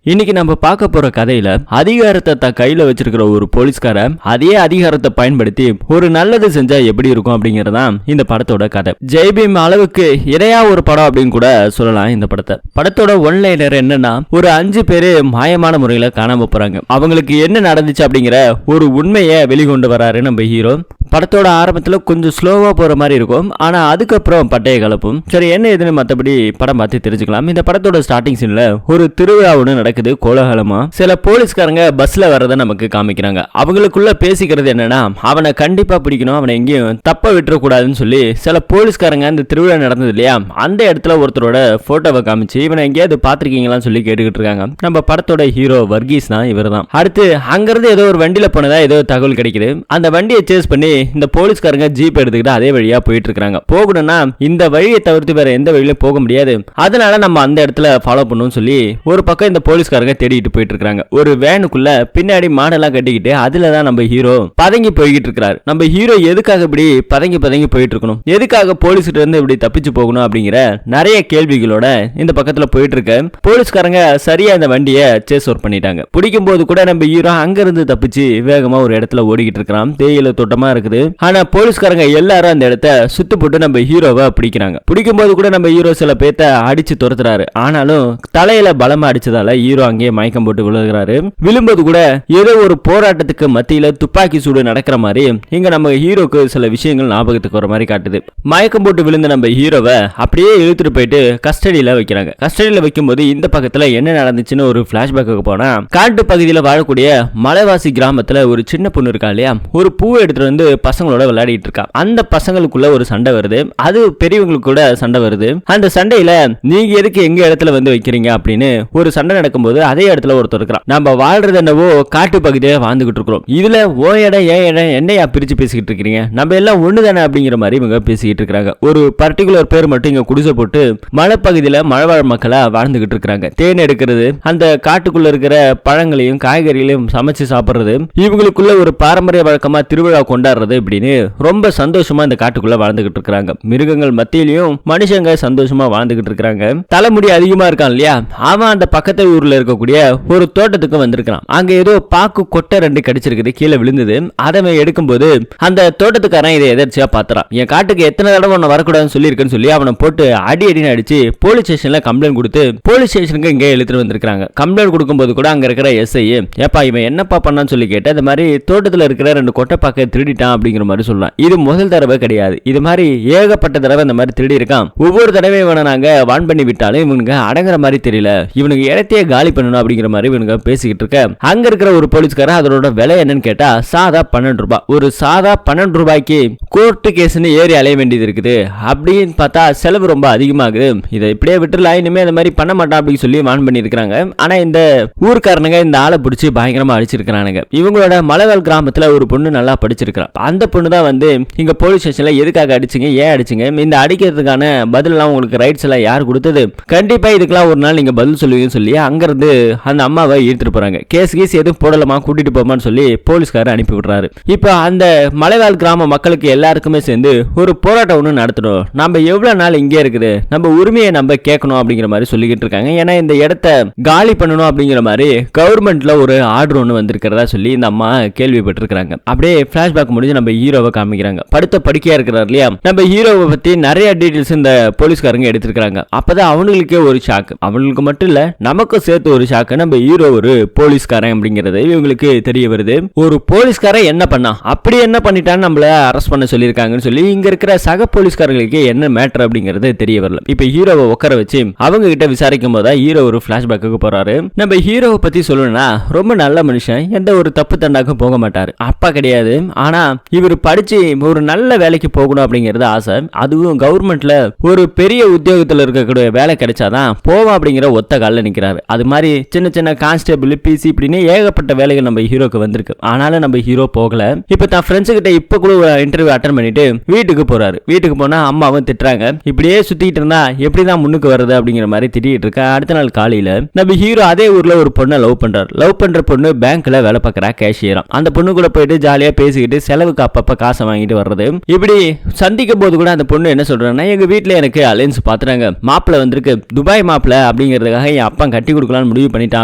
இன்னைக்கு நம்ம பார்க்க போற கதையில அதிகாரத்தை தன் கையில வச்சிருக்கிற ஒரு போலீஸ்கார அதே அதிகாரத்தை பயன்படுத்தி ஒரு நல்லது செஞ்சா எப்படி இருக்கும் அப்படிங்கறதான் இந்த படத்தோட கதை. ஜெய்பீம் அளவுக்கு இடையா ஒரு படம் அப்படின்னு கூட சொல்லலாம் இந்த படத்தை. படத்தோட ஒன்லைனர் என்னன்னா, ஒரு 5 பேரு மாயமான முறையில காணாம போறாங்க. அவங்களுக்கு என்ன நடந்துச்சு அப்படிங்கிற ஒரு உண்மையை வெளிக்கொண்டு வராரு நம்ம ஹீரோ. படத்தோட ஆரம்பத்துல கொஞ்சம் ஸ்லோவா போற மாதிரி இருக்கும், ஆனா அதுக்கப்புறம் பட்டைய கலப்பும். சரி, என்ன எதுன்னு மத்தபடி படம் பார்த்து தெரிஞ்சுக்கலாம். இந்த படத்தோட ஸ்டார்டிங் சீன்ல ஒரு திருவிழா ஒன்று நடக்குது கோலாகலமா. சில போலீஸ்காரங்க பஸ்ல வரத நமக்கு காமிக்கிறாங்க. அவங்களுக்குள்ள பேசிக்கிறது என்னன்னா, அவனை கண்டிப்பா பிடிக்கணும், அவனை எங்கேயும் தப்ப விட்டுறக்கூடாதுன்னு சொல்லி சில போலீஸ்காரங்க அந்த திருவிழா நடந்தது இல்லையா, அந்த இடத்துல ஒருத்தரோட போட்டோவை காமிச்சு இவனை எங்கேயாவது பாத்திருக்கீங்களான்னு சொல்லி கேட்டுக்கிட்டு இருக்காங்க. நம்ம படத்தோட ஹீரோ வர்கீஸ் தான் இவர் தான். அடுத்து அங்கிருந்து ஏதோ ஒரு வண்டியில போனதா ஏதோ தகவல் கிடைக்குது. அந்த வண்டியை சேஸ் பண்ணி இந்த போலீஸ்காரங்க ஜீப் எடுத்துக்கிட்டு அதே வழியா போயிட்டு இருக்காங்க. போகணும்னா இந்த வழியை தவிர்த்து வேற எந்த வழியிலும் போக முடியாது, அதனால நம்ம அந்த இடத்துல ஃபாலோ பண்ணணும்னு சொல்லி ஒரு பக்கம் இந்த போலீஸ்காரங்க தேடிட்டு போயிட்டு இருக்காங்க. ஒரு வேனுக்குள்ள பின்னாடி மாடெல்லாம் கட்டிக்கிட்டு அதுலதான் நம்ம ஹீரோ பதங்கி போய்கிட்டு இருக்காரு. நம்ம ஹீரோ எதுக்காக இப்படி பதங்கி போயிட்டு இருக்கணும், எதுக்காக போலீஸ்கிட்ட இருந்து இப்படி தப்பிச்சு போகணும் அப்படிங்கிற நிறைய கேள்விகளோட இந்த பக்கத்துல போயிட்டு இருக்க போலீஸ்காரங்க சரியா இந்த வண்டியை சேஸ் ஓவர் பண்ணிட்டாங்க. பிடிக்கும் போது கூட நம்ம ஹீரோ அங்க இருந்து தப்பிச்சு வேகமா ஒரு இடத்துல ஓடிக்கிட்டு இருக்கான். தேயிலை தோட்டமா இருக்குது. ஆனா போலீஸ்காரங்க எல்லாரும் அந்த இடத்தை சுத்து போட்டு நம்ம ஹீரோவை பிடிக்கிறாங்க. பிடிக்கும் போது கூட நம்ம ஹீரோ சில பேத்த அடிச்சு துரத்துறாரு. ஆனாலும் தலையில பலமா அடிச்சதால ஹீரோ அங்கேயே மயக்கம் போட்டு விழுகிறாரு. விழும்போது கூட ஏதோ ஒரு போராட்டத்துக்கு மத்தியில துப்பாக்கி சூடு நடக்கிற மாதிரி இங்க நம்ம ஹீரோக்கு சில விஷயங்கள் ஞாபகத்துக்கு வர மாதிரி காட்டுது. மயக்கம் போட்டு விழுந்த நம்ம ஹீரோவை அப்படியே இழுத்துட்டு போயிட்டு கஸ்டடியில வைக்கிறாங்க. கஸ்டடியில வைக்கும் போது இந்த பக்கத்துல என்ன நடந்துச்சுன்னு ஒரு பிளாஷ்பேக்கு போனா, காட்டு பகுதியில் வாழக்கூடிய மலைவாசி கிராமத்துல ஒரு சின்ன பொண்ணு இருக்கா இல்லையா, ஒரு பூவை எடுத்துட்டு வந்து பசங்களோட விளையாடிட்டு இருக்கா. அந்த பசங்களுக்குள்ள ஒரு சண்டை வருது, அது பெரியவங்களுக்கு கூட சண்டை வருது. அந்த சண்டையில நீங்க எதுக்கு எங்க இடத்துல வந்து வைக்கிறீங்க அப்படின்னு ஒரு சண்டை நடக்கும்போது அதே இடத்துல ஒருத்தர் இருக்கிறான். நம்ம வாழ்றது என்னவோ காட்டு பகுதியை வாழ்ந்துகிட்டு இருக்கிறோம், இதுல ஓ இடம் ஏன் இடம் என்னையா பிரிச்சு பேசிக்கிட்டு இருக்கிறீங்க, நம்ம எல்லாம் ஒண்ணுதானே அப்படிங்கிற மாதிரி இவங்க பேசிக்கிட்டு இருக்காங்க. ஒரு பர்டிகுலர் பேர் மட்டும் இங்க குடிசை போட்டு மலைப்பகுதியில மலைவாழ் மக்களா வாழ்ந்துகிட்டு இருக்காங்க. தேன் எடுக்கிறது, அந்த காட்டுக்குள்ள இருக்கிற பழங்களையும் காய்கறிகளையும் சமைச்சு சாப்பிடுறது, இவங்களுக்குள்ள ஒரு பாரம்பரிய வழக்கமா திருவிழா கொண்டாடுறது இப்படின்னு ரொம்ப சந்தோஷமா இந்த காட்டுக்குள்ள வாழ்ந்துகிட்டு இருக்காங்க. மிருகங்கள் மத்தியிலையும் மனுஷங்க சந்தோஷமா வாழ்ந்துகிட்டு இருக்காங்க. தலைமுடி அதிகமா இருக்கான் இல்லையா, அவன் அந்த பக்கத்து ஊர்ல இருக்கக்கூடிய ஒரு தோட்டத்துக்கு வந்திருக்கான். அங்க ஏதோ பாக்கு கொட்டை 2 கடிச்சிருக்குது, கீழே விழுந்தது. அதை எடுக்கும்போது அந்த தோட்டத்துக்காரன் இதை எதிர்ச்சியா பாத்துறான். என் காட்டுக்கு எத்தனை தடவை உன்னை வரக்கூடாதுன்னு சொல்லி இருக்கேன்னு சொல்லி அவனை போட்டு அடின்னு அடிச்சு போலீஸ் ஸ்டேஷன்ல கம்ப்ளைண்ட் கொடுத்து போலீஸ் ஸ்டேஷனுக்கு இங்கே எழுத்துட்டு வந்திருக்காங்க. கம்ப்ளைண்ட் கொடுக்கும்போது கூட அங்க இருக்கிற எஸ்ஐ, ஏப்பா இவன் என்னப்பா பண்ணான்னு சொல்லி கேட்டு இந்த மாதிரி தோட்டத்துல இருக்கிற 2 கொட்டை பாக்க திருடிட்டான் அப்படிங்கிற மாதிரி சொல்லலாம். இது முதல் தடவை கிடையாது, இது மாதிரி ஏகப்பட்ட தடவை இந்த மாதிரி திருடி இருக்கான். ஒவ்வொரு தடவை இவனை நாங்க வான் பண்ணி விட்டாலும் இவனுங்க அடங்குற மாதிரி தெரியல, இவனுக்கு இடத்தையே காலி பண்ணணும் அப்படிங்கிற மாதிரி இவனுங்க பேசிக்கிட்டு இருக்க. அங்க இருக்கிற ஒரு போலீஸ்காரர் அதோட விலை என்னன்னு கேட்டா சாதா 12 ரூபாய். ஒரு சாதா 12 ரூபாய்க்கு கோர்ட்டு கேஸ்ன்னு ஏறி அலைய வேண்டியது இருக்குது அப்படின்னு பார்த்தா செலவு ரொம்ப அதிகமாகுது, இதை இப்படியே விட்டுலாம், இனிமே இந்த மாதிரி பண்ண மாட்டான் அப்படின்னு சொல்லி வான் பண்ணி இருக்காங்க. ஆனா இந்த ஊர்க்காரனுங்க இந்த ஆளை பிடிச்சி பயங்கரமா அடிச்சிருக்கானுங்க. இவங்களோட மலைவாழ் கிராமத்துல ஒரு பொண்ணு நல்லா படிச்சிருக்கான். அந்த பொண்ணு தான் வந்து இங்க போலீஸ் ஸ்டேஷன்ல எதுக்காக அடிச்சிங்க, ஏன் அடிச்சிங்க, இந்த அடிக்கிறதுக்கான பதில் எல்லாம் உங்களுக்கு ரைட்ஸ் எல்லாம் யார் கொடுத்தது, கண்டிப்பா இதுக்கெல்லாம் ஒரு நாள் நீங்க பதில் சொல்லுவீங்கன்னு சொல்லி அங்க இருந்து அந்த அம்மாவை ஈர்த்துட்டு போறாங்க. கேஸ் எதுவும் போடலாமா, கூட்டிட்டு போமான்னு சொல்லி போலீஸ்காரர் அனுப்பி விடுறாரு. இப்ப அந்த மலைவாழ் கிராம மக்களுக்கு எல்லாருக்குமே சேர்ந்து ஒரு போராட்டம் ஒன்று நடத்தணும், நம்ம எவ்வளவு நாள் இங்கே இருக்குது, நம்ம உரிமையை நம்ம கேட்கணும் அப்படிங்கிற மாதிரி சொல்லிக்கிட்டு இருக்காங்க. ஏன்னா இந்த இடத்த காலி பண்ணணும் அப்படிங்கிற மாதிரி கவர்மெண்ட்ல ஒரு ஆர்டர் ஒன்று வந்திருக்கிறதா சொல்லி இந்த அம்மா கேள்விப்பட்டிருக்காங்க. அப்படியே பிளாஷ்பேக் முடிஞ்சு நம்ம ஹீரோவை காமிக்கிறாங்க. படுத்த படுக்கையா இருக்கிறார் இல்லையா, நம்ம ஹீரோவை பத்தி நிறைய டீடைல்ஸ் இந்த போலீஸ்காரங்க எடுத்திருக்காங்க. அப்பதான் அவங்களுக்கே ஒரு ஷாக், அவங்களுக்கு மட்டும் இல்ல நமக்கும் சேர்த்து ஒரு ஷாக். நம்ம ஹீரோ ஒரு போலீஸ்காரன் அப்படிங்கிறது இவங்களுக்கு தெரிய வருது. ஒரு போலீஸ்காரன் என்ன பண்ணா, அப்படி என்ன பண்ணிட்டான்னு நம்மள அரெஸ்ட் பண்ண சொல்லியிருக்காங்கன்னு சொல்லி இங்க இருக்கிற சக போலீஸ்காரர்களுக்கு என்ன மேட்டர் அப்படிங்கிறது தெரிய வரல. இப்ப ஹீரோவை உட்கார வச்சு அவங்க கிட்ட விசாரிக்கும் போது ஹீரோ ஒரு பிளாஷ்பேக்கு போறாரு. நம்ம ஹீரோவை பத்தி சொல்லணும்னா ரொம்ப நல்ல மனுஷன், எந்த ஒரு தப்பு தண்டாக்கும் போக மாட்டாரு, அப்பா கிடையாது. ஆனா இவர் படிச்சு ஒரு நல்ல வேலைக்கு போகணும் அப்படிங்கிறது ஆசை, அதுவும் கவர்மெண்ட்ல ஒரு பெரிய உத்தியோகத்தில் இருக்கக்கூடிய வேலை கிடைச்சாதான் போவோம் அப்படிங்கிற ஒத்த காலில் நிற்கிறாரு. அது மாதிரி சின்ன சின்ன கான்ஸ்டபிள் பிசி இப்படின்னு ஏகப்பட்ட வேலைகள் நம்ம ஹீரோக்கு வந்திருக்கு. ஆனாலும் நம்ம ஹீரோ போகல. இப்ப தான் ஃப்ரெண்ட்ஸ் கிட்ட இப்ப கூட ஒரு இன்டர்வியூ அட்டன் பண்ணிட்டு வீட்டுக்கு போறாரு. வீட்டுக்கு போனா அம்மாவும் திட்டுறாங்க, இப்படியே சுத்திட்டு இருந்தா எப்படிதான் முன்னுக்கு வருது அப்படிங்கிற மாதிரி திட்டிட்டு இருக்க. அடுத்த நாள் காலையில நம்ம ஹீரோ அதே ஊர்ல ஒரு பொண்ணை லவ் பண்றாரு. லவ் பண்ற பொண்ணு பேங்க்ல வேலை பார்க்கறா, கேஷியரா. அந்த பொண்ணு கூட போயிட்டு ஜாலியா பேசிக்கிட்டு செலவுக்கு அப்பப்ப காசை வாங்கிட்டு வர்றது. இப்படி சந்திக்கும் போது கூட அந்த பொண்ணு என்ன சொல்றாங்கன்னா, எங்க வீட்டுல எனக்கு அலைன்ஸ் பாத்துறாங்க, மாப்பிள்ள வந்திருக்கு, துபாய் மாப்பிள்ள அப்படிங்கிறதுக்காக என் அப்பா கட்டி கொடுக்க கொடுக்கலாம்னு முடிவு பண்ணிட்டான்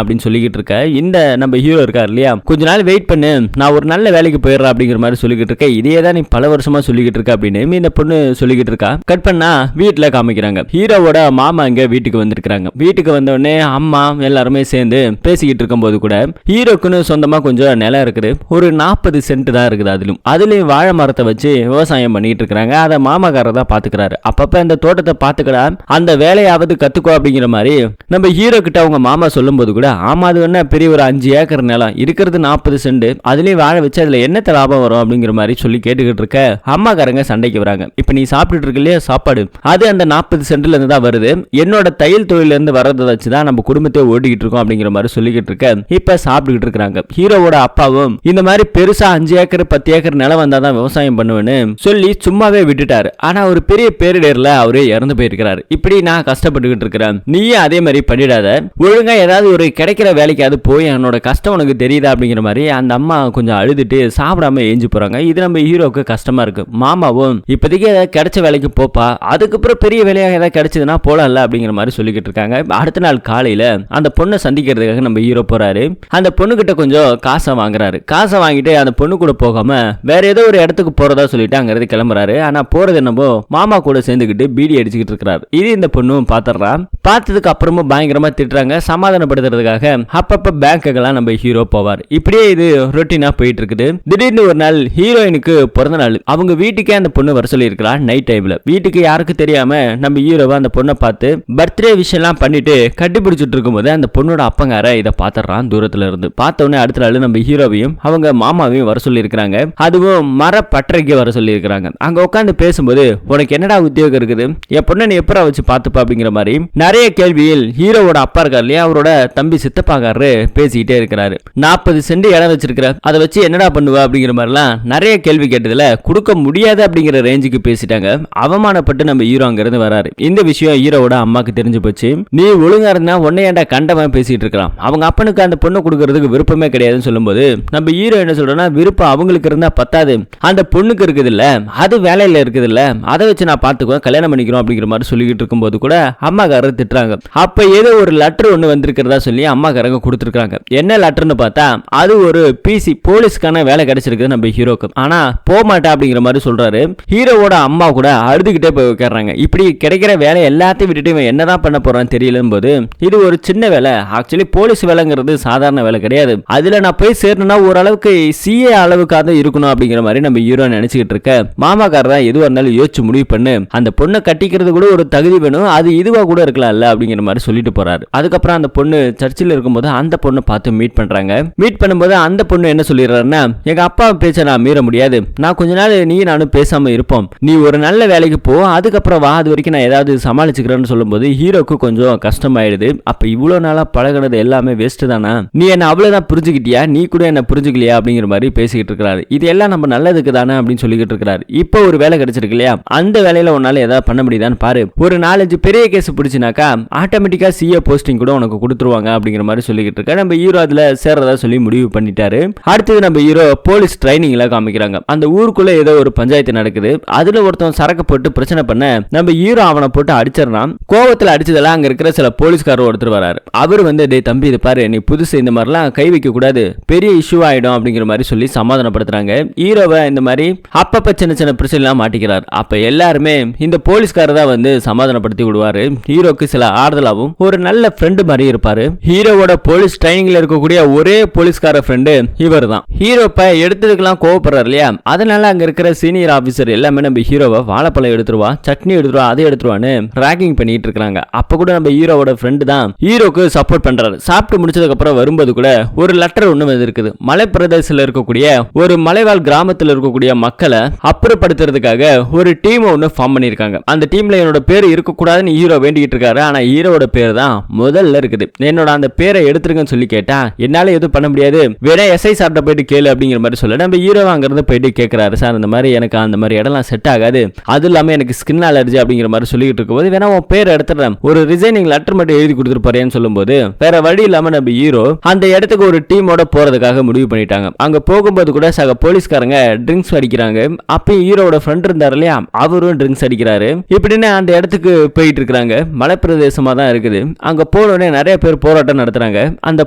அப்படின்னு சொல்லிக்கிட்டு இருக்க இந்த நம்ம ஹீரோ இருக்கார் இல்லையா, கொஞ்ச நாள் வெயிட் பண்ணு, நான் ஒரு நல்ல வேலைக்கு போயிடுறேன் அப்படிங்கிற மாதிரி சொல்லிக்கிட்டு இருக்க. இதே தான் நீ பல வருஷமா சொல்லிக்கிட்டு இருக்க அப்படின்னு இந்த பொண்ணு சொல்லிக்கிட்டு இருக்கா. கட் பண்ணா வீட்டுல காமிக்கிறாங்க. ஹீரோவோட மாமா இங்க வீட்டுக்கு வந்திருக்காங்க. வீட்டுக்கு வந்த உடனே அம்மா எல்லாருமே சேர்ந்து பேசிக்கிட்டு இருக்கும் போது கூட ஹீரோக்குன்னு சொந்தமா கொஞ்சம் நிலம் இருக்குது. ஒரு 40 சென்ட் தான் இருக்குது. அதுலயும் வாழை மரத்தை வச்சு விவசாயம் பண்ணிட்டு இருக்காங்க. அதை மாமாக்காரர் தான் பாத்துக்கிறாரு. அப்பப்ப இந்த தோட்டத்தை பாத்துக்கடா, அந்த வேலையாவது கத்துக்கோ அப்படிங்கிற மாதிரி நம்ம ஹீரோ கிட்ட அவங்க மாமா சொல்லும் போது கூட, ஆமா அது என்ன பெரிய ஒரு 5 ஏக்கர் நிலம் இருக்கிறது, 40 சென்ட், அதுலயும் வாழை வச்சு அதுல என்னத்த லாபம் வரும் அப்படிங்கிற மாதிரி சொல்லி கேட்டுக்கிட்டு இருக்க அம்மாக்காரங்க சண்டைக்கு வராங்க. இப்ப நீ சாப்பிட்டுட்டு இருக்க இல்லையா சாப்பாடு, அது அந்த 40 சென்ட்ல இருந்து தான் வருது, என்னோட தையல் தொழில இருந்து வரதை வச்சுதான் நம்ம குடும்பத்தை ஓட்டிக்கிட்டு இருக்கோம் அப்படிங்கிற மாதிரி சொல்லிக்கிட்டு இருக்க. இப்ப சாப்பிட்டுக்கிட்டு இருக்காங்க. ஹீரோவோட அப்பாவும் இந்த மாதிரி பெருசா 5 ஏக்கர் 10 ஏக்கர் நிலம் வந்தாதான் விவசாயம் பண்ணுவேன்னு சொல்லி சும்மாவே விட்டுட்டாரு. ஆனா ஒரு பெரிய பேரிடர்ல அவரே இறந்து போயிருக்கிறாரு. இப்படி நான் கஷ்டப்பட்டுக்கிட்டு இருக்கிறேன், நீயே அதே மாதிரி பண்ணிடாத, ஒழுங்கா ஏதாவது ஒரு கிடைக்கிற வேலைக்காவது போய் என்னோட கஷ்டம் உனக்கு தெரியுதா அப்படிங்கிற மாதிரி அந்த அம்மா கொஞ்சம் அழுதுட்டு சாப்பிடாம ஏஞ்சி போறாங்க. இது நம்ம ஹீரோக்கு கஷ்டமா இருக்கு. மாமாவும் இப்போதைக்கு ஏதாவது கிடைச்ச வேலைக்கு போப்பா, அதுக்கப்புறம் பெரிய வேலையாக ஏதாவது கிடைச்சதுன்னா போலாம்ல அப்படிங்கிற மாதிரி சொல்லிக்கிட்டு இருக்காங்க. அடுத்த நாள் காலையில அந்த பொண்ணை சந்திக்கிறதுக்காக நம்ம ஹீரோ போறாரு. அந்த பொண்ணு கிட்ட கொஞ்சம் காசை வாங்குறாரு. காசை வாங்கிட்டு அந்த பொண்ணு கூட போகாம வேற ஏதோ ஒரு இடத்துக்கு போறதா சொல்லிட்டு அங்கிருந்து கிளம்புறாரு. ஆனா போறது என்னமோ மாமா கூட சேர்ந்துக்கிட்டு பீடி அடிச்சுக்கிட்டு இருக்காரு. இது இந்த பொண்ணும் பாத்துறான். பார்த்ததுக்கு அப்புறமும் பயங்கரமா திட்டுறாங்க. சமாதானப்படுத்துறதுக்காக அப்பப்ப பேங்க்குக்கெல்லாம் நம்ம ஹீரோ போவார். இப்படியே இது ரொட்டீனா போயிட்டு இருக்குது. திடீர்னு ஒரு நாள் ஹீரோயினுக்கு பிறந்த நாள். அவங்க வீட்டுக்கே அந்த பொண்ணு வர சொல்லி இருக்கிறா. நைட் டைம்ல வீட்டுக்கு யாருக்கு தெரியாம நம்ம ஹீரோவை அந்த பொண்ணை பார்த்து பர்த்டே விஷ் எல்லாம் பண்ணிட்டு கட்டி பிடிச்சிட்டு இருக்கும்போது அந்த பொண்ணோட அப்பங்கார இதை பாத்துறான் தூரத்துல இருந்து. பார்த்த உடனே அடுத்த நாள் நம்ம ஹீரோவையும் அவங்க மாமாவையும் வர சொல்லி இருக்கிறாங்க. அதுவும் மர பட்டறைக்கு வர சொல்லி இருக்கிறாங்க. அங்க உட்காந்து பேசும்போது, உனக்கு என்னடா உத்தியோகம் இருக்குது, என் பொண்ணை நீ எப்பரா வச்சு பாத்துப்பா அப்படிங்கிற மாதிரி நிறைய கேள்வியில் ஹீரோவோட அப்பா இருக்கார் இல்லையா, அவரோட தம்பி சித்தப்பாக்காரரு பேசிக்கிட்டே இருக்கிறாரு. 40 சென்ட் இடம் வச்சிருக்கிற, அதை வச்சு என்னடா பண்ணுவா அப்படிங்கிற மாதிரிலாம் நிறைய கேள்வி கேட்டதுல கொடுக்க முடியாது அப்படிங்கிற ரேஞ்சுக்கு பேசிட்டாங்க. அவமானப்பட்டு நம்ம ஹீரோ அங்கிருந்து வராரு. இந்த விஷயம் ஹீரோவோட அம்மாக்கு தெரிஞ்சு போச்சு. நீ ஒழுங்கா இருந்தா உன்னை ஏன்டா கண்டவன் பேசிட்டு இருக்கலாம், அவங்க அப்பனுக்கு அந்த பொண்ணு கொடுக்கறதுக்கு விருப்பமே கிடையாதுன்னு சொல்லும்போது நம்ம ஹீரோ என்ன சொல்றேன்னா, விருப்பம் அவங்களுக்கு இருந்தா பத்தாது, அந்த பொண்ணுக்கு இருக்குது இல்ல, அது வேலையில இருக்குது இல்ல, அதை வச்சு நான் பாத்துக்குவேன், கல்யாணம் பண்ணிக்கிறோம் அப்படிங்கிற மாதிரி சொல்லிக்கிட்டு இருக்கும்போது கூட அம்மாக்காரர் திட்டுறாங்க. அப்ப ஏதோ ஒரு லெட்டர் ஒண்ணு வந்திருக்கிறதா சொல்லி அம்மாக்காரங்க கொடுத்துருக்காங்க. என்ன லெட்டர்னு பார்த்தா அது ஒரு பிசி போலீஸ்க்கான வேலை கிடைச்சிருக்கு நம்ம ஹீரோக்கு. ஆனா போக மாட்டா அப்படிங்கிற மாதிரி சொல்றாரு. ஹீரோவோட அம்மா கூட அழுதுகிட்டே போய் உட்கார்றாங்க. இப்படி கிடைக்கிற வேலை எல்லாத்தையும் விட்டுட்டு இவன் என்னதான் பண்ண போறான்னு தெரியலும் போது, இது ஒரு சின்ன வேலை, ஆக்சுவலி போலீஸ் வேலைங்கிறது சாதாரண வேலை கிடையாது, அதுல நான் போய் சேரணும்னா ஓரளவுக்கு சிஏ அளவுக்காக இருக்கணும் அப்படிங்கிற மாதிரி நம்ம ஹீரோ நினைச்சுக்கிட்டு இருக்க. மாமாக்காரர் தான் எதுவாக இருந்தாலும் யோசிச்சு முடிவு பண்ணு, அந்த பொண்ணை கட்டிக்கிறது கூட ஒரு தகுதி வேணும், அது இதுவா கூட இருக்கலாம்ல அப்படிங்கிற மாதிரி சொல்லிட்டு போறாரு. அதுக்கப்புறம் அந்த பொண்ணு சர்ச்சில் இருக்கும்போது அந்த பொண்ணை பார்த்து மீட் பண்றாங்க. மீட் பண்ணும்போது அந்த பொண்ணு என்ன சொல்லிடுறாருன்னா, எங்க அப்பா பேச்ச நான் மீற முடியாது, நான் கொஞ்ச நாள் நீ நானும் பேசாம இருப்போம், நீ ஒரு நல்ல வேலைக்கு போ, அதுக்கப்புறம் வா, அது வரைக்கும் நான் ஏதாவது சமாளிச்சுக்கிறேன்னு சொல்லும்போது ஹீரோக்கு கொஞ்சம் கஷ்டமாயிடுது. அப்ப இவ்வளவு நாளா பழகினது எல்லாமே வேஸ்ட் தானா, நீ என்ன அவ்வளவுதான் புரிஞ்சுக்கிட்டியா, நீ கூட என்ன புரிஞ்சுக்கலையா அப்படிங்கிற மாதிரி பேசிக்கிட்டு இருக்கிறாரு. இது எல்லாம் நம்ம நல்லதுக்கு தானே அப்படின்னு சொல்லிக்கிட்டு இருக்கிறாரு. இப்போ ஒரு வேலை கிடைச்சிருக்கு இல்லையா, அந்த வேலையில உன்னால ஏதாவது பண்ண முடியுதான்னு பாரு, ஒரு 4-5 பெரிய கேஸ் பிடிச்சினாக்கா ஆட்டோமேட்டிக்கா சிஏ போஸ்டிங் கூட உனக்கு கொடுத்துருவாங்க அப்படிங்கிற மாதிரி சொல்லிக்கிட்டு இருக்க. நம்ம ஹீரோ அதுல சேர்றதா சொல்லி முடிவு பண்ணிட்டாரு. அடுத்தது நம்ம ஹீரோ போலீஸ் ட்ரைனிங்ல காமிக்கிறாங்க. அந்த ஊருக்குள்ள ஏதோ ஒரு பஞ்சாயத்து நடக்குது. அதுல ஒருத்தன் சரக்கு போட்டு பிரச்சனை பண்ண நம்ம ஹீரோ அவனை போட்டு அடிச்சிடறான். கோவத்துல அடிச்சதெல்லாம் அங்க இருக்கிற சில போலீஸ்காரர் ஒருத்தர் வராரு. அவர் வந்து டேய் தம்பி இது பாரு, நீ புதுசு இந்த மாதிரிலாம் கை வைக்க கூடாது, பெரிய இஷ்யூ ஆயிடும் அப்படிங்கிற மாதிரி சொல்லி சமாதானப்படுத்துறாங்க. ஹீரோவை இந்த மாதிரி அப்பப்ப சின்ன சின்ன பிரச்சனை எல்லாம் மாட்டிக்கிறார். அப்ப எல்லாருமே இந்த போலீஸ்காரர் தான் வந்து சமாதானப்படுத்தி விடுவாரு. ஹீரோக்கு சில ஆறுதலாவும் ஒரு நல்ல ஃப்ரெண்டு மாதிரி இருப்பாரு. ஹீரோவோட போலீஸ் ட்ரைனிங்ல இருக்கக்கூடிய ஒரே போலீஸ்கார ஃப்ரெண்டு இவர் தான். ஹீரோ இப்ப எடுத்ததுக்கெல்லாம் கோவப்படுறாரு இல்லையா, அதனால அங்க இருக்கிற சீனியர் ஆபீசர் எல்லாமே நம்ம ஹீரோவை வாழைப்பழம் எடுத்துருவா, சட்னி எடுத்துருவா, அதை எடுத்துருவான்னு ராகிங் பண்ணிட்டு இருக்காங்க. அப்ப கூட நம்ம ஹீரோவோட ஃப்ரெண்டு தான் ஹீரோக்கு சப்போர்ட் பண்றாரு. சாப்பிட்டு முடிச்சதுக்கு அப்புறம் வரும்போது கூட ஒரு லெட்டர் ஒண்ணு வந்திருக்குது. மலை பிரதேசத்துல இருக்கக்கூடிய ஒரு மலைவாழ் கிராமத்தில் இருக்கக்கூடிய மக்களை அப்புறப்படுத்துறதுக்காக ஒரு டீம் ஒண்ணு ஃபார்ம் பண்ணிருக்காங்க. அந்த டீம்ல என்னோட பேர் இருக்கக்கூடாதுன்னு ஹீரோ வேண்டிக்கிட்டு இருக்காரு. ஆனா ஹீரோவோட பேர் தான் முதல்ல இருக்குது. என்னோட அந்த பேரை எடுத்துருங்கன்னு சொல்லி கேட்டா என்னால எதுவும் பண்ண முடியாது, வேணா எஸ்ஐ சார்ட்ட போயிட்டு கேளு அப்படிங்கிற மாதிரி சொல்ல நம்ம ஹீரோ அங்கிருந்து போயிட்டு கேட்கிறாரு. சார் இந்த மாதிரி எனக்கு அந்த மாதிரி இடம்லாம் செட் ஆகாது, அது இல்லாம எனக்கு ஸ்கின் அலர்ஜி அப்படிங்கிற மாதிரி சொல்லிட்டு இருக்கும்போது வேணா உன் பேர் எடுத்துறேன், ஒரு ரிசைனிங் லெட்டர் மட்டும் எழுதி கொடுத்துட்டு போறேன்னு சொல்லும்போது வேற வழி இல்லாம நம்ம ஹீரோ அந்த இடத்துக்கு ஒரு டீமோட போறதுக்காக முடிவு பண்ணிட்டாங்க. அங்க போகும்போது கூட சக போலீஸ்காரங்க ட்ரிங்க்ஸ் அடிக்கிறாங்க. அப்பயும் ஹீரோட ஃப்ரெண்ட் இருந்தார் இல்லையா, அவரும் ட்ரிங்க்ஸ் அடிக்கிறாரு. இப்படின்னு அந்த இடத்துக்கு போயிட்டு இருக்காங்க. மலைப்பிரதேசமா தான் இருக்குது. அங்க போனோடனே நிறைய பேர் போராட்டம் நடத்துறாங்க. அந்த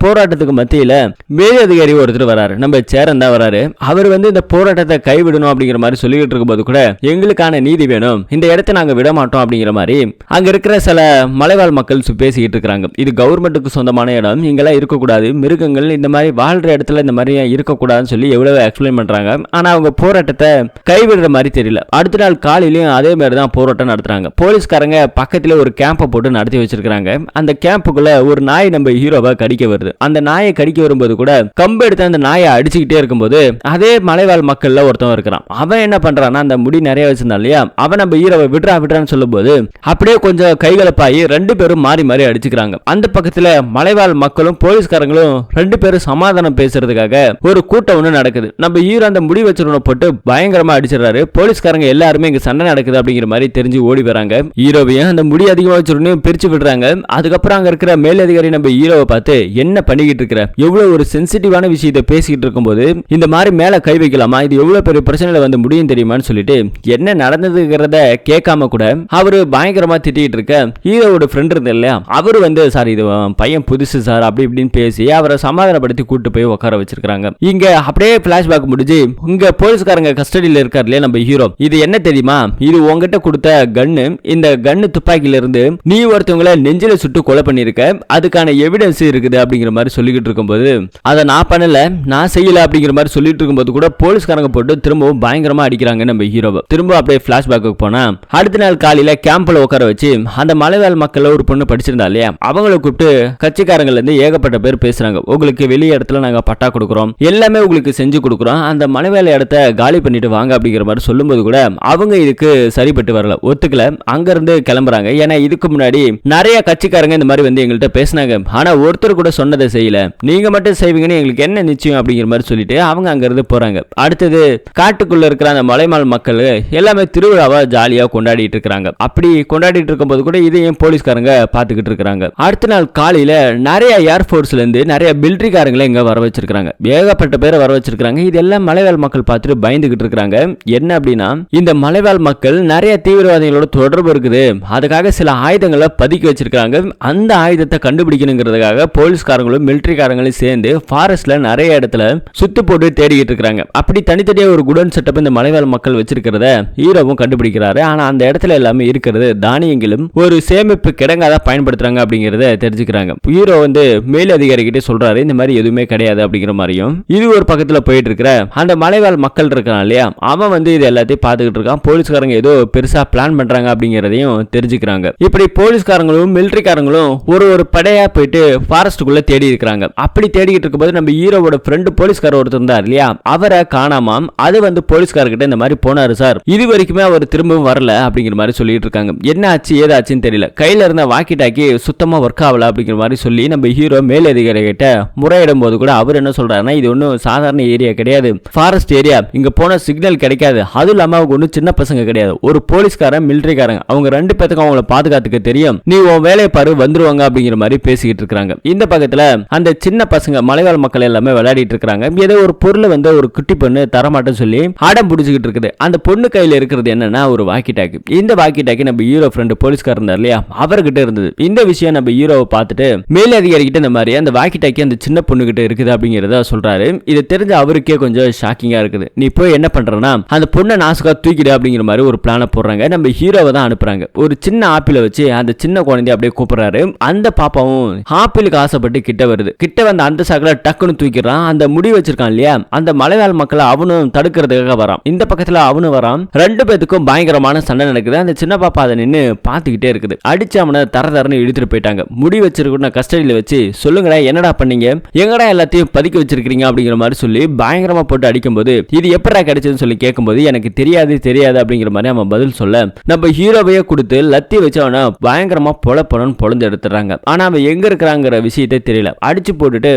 போராட்டத்துக்கு மத்தியில மேலதிகாரி ஒருத்தர் வராரு, நம்ம சேரன் தான் வராரு. அவர் வந்து இந்த போராட்டத்தை கைவிடணும் அப்படிங்கிற மாதிரி சொல்லிட்டு இருக்கும்போது கூட எங்களுக்கான நீதி வேணும், இந்த இடத்தை நாங்க விட மாட்டோம் அப்படிங்கிற மாதிரி அங்க இருக்கிற சில மலைவாழ் மக்கள் பேசிக்கிட்டு இருக்காங்க. இது கவர்மெண்ட்டுக்கு சொந்தமான இடம், இங்கெல்லாம் இருக்கக்கூடாது, மிருகங்கள் இந்த மாதிரி வாழ்ற இடத்துல இந்த மாதிரி இருக்கக்கூடாதுன்னு சொல்லி எவ்வளவு எக்ஸ்பிளைன் பண்றாங்க. ஆனா அவங்க போராட்டத்தை கைவிடுற மாதிரி தெரியல. அடுத்த நாள் காலையிலயும் அதே மாதிரி தான் போராட்டம் நடத்துறாங்க. போலீஸ்காரங்க பக்கத்துல ஒரு கேம்பை போட்டு நடத்தி வச்சிருக்காங்க. அந்த கேம்புக்குள்ள ஒரு நாய் நம்ம ஹீரோவை கடிக்க வருது. அந்த நாயை கடிக்க வரும்போது கூட கம்பு எடுத்து அந்த நாயை அடிச்சுக்கிட்டே இருக்கும்போது அதே மலைவாழ் மக்கள்ல ஒருத்தன் இருக்கிறான். அவன் என்ன பண்றான்னா, அந்த முடி நிறைய வச்சிருந்தான் இல்லையா, அவன் நம்ம ஹீரோவை விடுறான்னு சொல்லும் போது அப்படியே கொஞ்சம் கைகலப்பாயி ரெண்டு பேரும் மாறி மாறி அடிச்சுக்கிறாங்க. அந்த பக்கத்துல மலைவாழ் மக்களும் போலீஸ்காரங்களும் ரெண்டு பேரும் சமாதானம் பேசுறதுக்காக ஒரு கூட்டம் ஒண்ணு நடக்குது. நம்ம ஹீரோ அந்த முடி வச்சிருந்த போட்டு பயங்கரமா அடிச்சிடறாரு. போலீஸ்காரங்க எல்லாருமே இங்க சண்டை நடக்குது அப்படிங்கிற மாதிரி தெரிஞ்சு ஓடி வராங்க. ஹீரோவையும் அந்த முடி அதிகமா வச்சிருன்னு பிரிச்சு விடுறாங்க. அதுக்கப்புறம் அங்க இருக்கிற மேலதிகாரி நம்ம ஹீரோவை பார்த்து, என்ன பண்ணிக்கிட்டு இருக்கிற, எவ்வளவு ஒரு சென்சிட்டிவான விஷயத்தை பேசிக்கிட்டு இருக்கும்போது இந்த மாதிரி மேல கை வைக்கலாமா, இது எவ்வளவு பெரிய பிரச்சனையில வந்து முடியும் தெரியுமான்னு சொல்லிட்டு என்ன நடந்ததுங்கிறத கேட்காம கூட அவரு பயங்கரமா திட்டிட்டு இருக்க ஹீரோவோட ஃப்ரெண்ட் இருந்த இல்லையா, அவரு வந்து சார் இது பையன் புதுசு சார் அப்படி இப்படின்னு பேசி அவரை சமாதானப்படுத்தி கூட்டு போய் உட்கார வச்சிருக்காங்க. இங்க அப்படியே பிளாஷ்பேக் முடிஞ்சு இங்க போலீஸ்காரங்க கஸ்டடியில இருக்காரு இல்லையா நம்ம ஹீரோ, இது என்ன தெரியுமா, இது உங்ககிட்ட கொடுத்த கன்னு, இந்த கன்னு துப்பாக்கில இருந்து நீ ஒருத்தவங்களை நெஞ்சில சுட்டு கொலை பண்ணிருக்க, அதுக்கான எவிடன்ஸ் இருக்குது அப்படிங்கிற மாதிரி சொல்லிக்கிட்டு இருக்கும்போது அதை நான் பண்ணல, நான் செய்யல அப்படிங்கிற மாதிரி சொல்லிட்டு இருக்கும்போது கூட போலீஸ்காரங்க போட்டு திரும்பவும் பயங்கரமா அடிக்கிறாங்க நம்ம ஹீரோவை. திரும்ப அப்படியே பிளாஷ்பேக்கு போனா அடுத்த நாள் காலையில கேம்ப்ல உட்கார வச்சு அந்த மலைவாழ் மக்கள் ஒரு பொண்ணு படிச்சிருந்தா இல்லையா, அவங்களை கூப்பிட்டு கட்சிக்காரங்கள்ல இருந்து ஏகப்பட்ட பேர் பேசுறாங்க. உங்களுக்கு வெளிய இடத்துல நாங்க பட்டா கொடுக்குறோம், எல்லாமே உங்களுக்கு செஞ்சு கொடுக்குறோம், அந்த மலைவாழ் இடத்த காலி பண்ணிட்டு வாங்க அப்படிங்கிற மாதிரி சொல்லும்போது கூட அவங்க இதுக்கு சரிப்பட்டு வரல, ஒத்துக்கல, அங்க இருந்து கிளம்புறாங்க. ஏன்னா இதுக்கு முன்னாடி நிறைய கட்சிக்காரங்க இந்த மாதிரி வந்து எங்கள்கிட்ட பேசினாங்க, ஆனா ஒருத்தர் கூட சொன்னதை செய்யல, நீங்க மட்டும் செய்வீங்கன்னு எங்களுக்கு என்ன நிச்சயம் அப்படிங்கிற மாதிரி சொல்லிட்டு அவங்க அங்க இருந்து போறாங்க. அடுத்தது காட்டுக்குள்ள இருக்கிற அந்த மலைவாழ் மக்கள் எல்லாமே திருவிழாவை ஜாலியா கொண்டாடிட்டு இருக்காங்க. அப்படி கொண்டாடிட்டு இருக்கும்போது கூட இதையும் போலீஸ்காரங்க பாத்துக்கிட்டு இருக்காங்க. அடுத்த நாள் காலையில நிறைய ஏர்போர்ஸ்ல இருந்து நிறைய மிலிட்டரிக்காரங்களை இங்க வர வச்சிருக்காங்க. ஏகப்பட்ட பேரை வர வச்சிருக்காங்க. இதெல்லாம் மலைவாழ் மக்கள் பார்த்துட்டு பயந்துகிட்டு இருக்காங்க. என்ன அப்படின்னா, இந்த மலைவாழ் மக்கள் நிறைய தீவிரவாதிகளோட தொடர்பு இருக்குது, அதுக்காக சில ஆயுதங்களை பதுக்கி வச்சிருக்காங்க, அந்த ஆயுதத்தை கண்டுபிடிக்கணுங்கிறதுக்காக போலீஸ்காரங்களும் மிலிட்டரிக்காரங்களும் சேர்ந்து ஃபாரஸ்ட்ல நிறைய இடத்துல சுத்து போட்டு தேடிக்கிட்டு இருக்காங்க. அப்படி தனித்தனியா ஒரு குடோன் செட்டப் இந்த மலைவாழ் மக்கள் வச்சிருக்கிறத ஹீரோவும் கண்டுபிடிக்கிறாரு. ஆனா அந்த இடத்துல எல்லாமே இருக்கிறது தானியங்களும் ஒரு சேமிப்பு கிடங்கா தான் பயன்படுத்துறாங்க அப்படிங்கறத தெரிஞ்சுக்கிறாங்க. ஹீரோ வந்து மேல் அதிகாரி கிட்ட சொல்றாரு, இந்த மாதிரி எதுவுமே கிடையாது அப்படிங்கிற மாதிரியும். இது ஒரு பக்கத்துல போயிட்டு இருக்கிற அந்த மலைவாழ் மக்கள் இருக்கான் இல்லையா, அவன் வந்து இது எல்லாத்தையும் பார்த்துக்கிட்டு இருக்கான். போலீஸ்காரங்க ஏதோ பெருசா பிளான் பண்றாங்க அப்படிங்கறதையும் தெரிஞ்சுக்கிறாங்க. இப்படி போலீஸ்காரங்களும் மிலிட்டரிக்காரங்களும் ஒரு படையா போயிட்டு ஃபாரஸ்டுக்குள்ள தேடி இருக்கிறாங்க. அப்படி தேடிக்கிட்டு இருக்கும்போது நம்ம ஹீரோவோட ஃப்ரெண்டு போலீஸ்கார ஒருத்தர் இருந்தார் இல்லையா, அவரை காணாமாம். அது வந்து போலீஸ்காரர்கிட்ட இந்த மாதிரி போனாரு சார், இது வரைக்குமே அவர் திரும்பவும் வரல அப்படிங்கிற மாதிரி சொல்லிட்டு இருக்காங்க. என்ன ஆச்சு ஏதாச்சுன்னு தெரியல, கையில இருந்த வாக்கி டாக்கி சுத்தமா ஒர்க் ஆகல அப்படிங்கிற மாதிரி சொல்லி நம்ம ஹீரோ மேலதிகாரி கிட்ட முறையிடும் போது கூட அவர் என்ன சொல்றாருன்னா, இது ஒன்றும் சாதாரண ஏரியா கிடையாது, ஃபாரஸ்ட் ஏரியா, இங்க போன சிக்னல் கிடைக்காது, அதுவும் இல்லாம அவங்க ஒன்றும் சின்ன பசங்க கிடையாது, ஒரு போலீஸ்காரன் மிலிட்டரிக்காரங்க, அவங்க ரெண்டு பேத்துக்கும் அவங்கள பாதுகாத்துக்க தெரியும், நீ உன் வேலையை பாரு வந்துருவாங்க அப்படிங்கிற மாதிரி பேசிக்கிட்டு இருக்காங்க. இந்த பக்கத்துல அந்த சின்ன பசங்க மலைவாழ் மக்கள் எல்லாமே விளையாடிட்டு இருக்காங்க. ஏதோ ஒரு பொருளை வந்து ஒரு குட்டி பொண்ணு தரமாட்டேன்னு சொல்லி அடம் பிடிச்சிக்கிட்டு இருக்குது. அந்த பொண்ணு கையில இருக்கிறது என்னன்னா ஒரு வாக்கி டாக்கி. இந்த வாக்கி டாக்கி நம்ம ஹீரோ ஃப்ரெண்ட் போலீஸ்காரர் இருந்தார் இல்லையா, அவர்கிட்ட இருந்தது. இந்த விஷயம் நம்ம ஹீரோவை பார்த்துட்டு மேலதிகாரி கிட்ட இந்த மாதிரி அந்த வாக்கி டாக்கி அந்த சின்ன பொண்ணு கிட்ட இருக்குது அப்படிங்கறத சொல்றாரு. இது தெரிஞ்ச அவருக்கே கொஞ்சம் ஷாக்கிங்கா இருக்குது. நீ போய் என்ன பண்றனா, அந்த பொண்ணை நாசுக்கா தூக்கிடு அப்படிங்கிற மாதிரி ஒரு பிளான போடுறாங்க. நம்ம ஹீரோவை தான் அனுப்புறாங்க. ஒரு சின்ன ஆப்பிள வச்சு அந்த சின்ன குழந்தைய அப்படியே கூப்பிடுறாரு. அந்த பாப்பாவும் ஆப்பிளுக்கு ஆசைப்பட்டு கிட்ட வருது. கிட்ட வந்து அந்த சாக்கல டக்குன்னு தூக்கிடுறான். அந்த முடி வச்சிருக்கான் இல்லையா, அந்த மலைவாழ் மக்களை அவனும் தடுக்கிறதுக்காக வரான். இந்த பக்கத்துல அவனு வரான். ரெண்டு பேத்துக்கும் பயங்கரமான சண்டை நடக்குது. அந்த சின்ன பாப்பா அதை நின்று பார்த்துக்கிட்டே இருக்குது. அடிச்சு அவனை தரன்னு இழுத்துட்டு போயிட்டாங்க. முடி வச்சிருக்க கஸ்டடியில வச்சு சொல்லுங்கடா என்னடா பண்ணீங்க, எங்கடா எல்லாத்தையும் பதுக்கி வச்சிருக்கீங்க அப்படிங்கிற மாதிரி சொல்லி பயங்கரமா போட்டு அடிக்கும்போது இது எப்படா கிடைச்சதுன்னு சொல்லி கேட்கும்போது எனக்கு தெரியாது அப்படிங்கிற மாதிரி அவன் பதில் சொல்ல நம்ம ஹீரோவையே கொடுத்து லத்தி வச்சு அவனை பயங்கரமா பொழந்து எடுத்துறாங்க. ஆனா அவன் எங்க இருக்கிறாங்கிற விஷயத்தை தெரியல. அடிச்சு போட்டுட்டு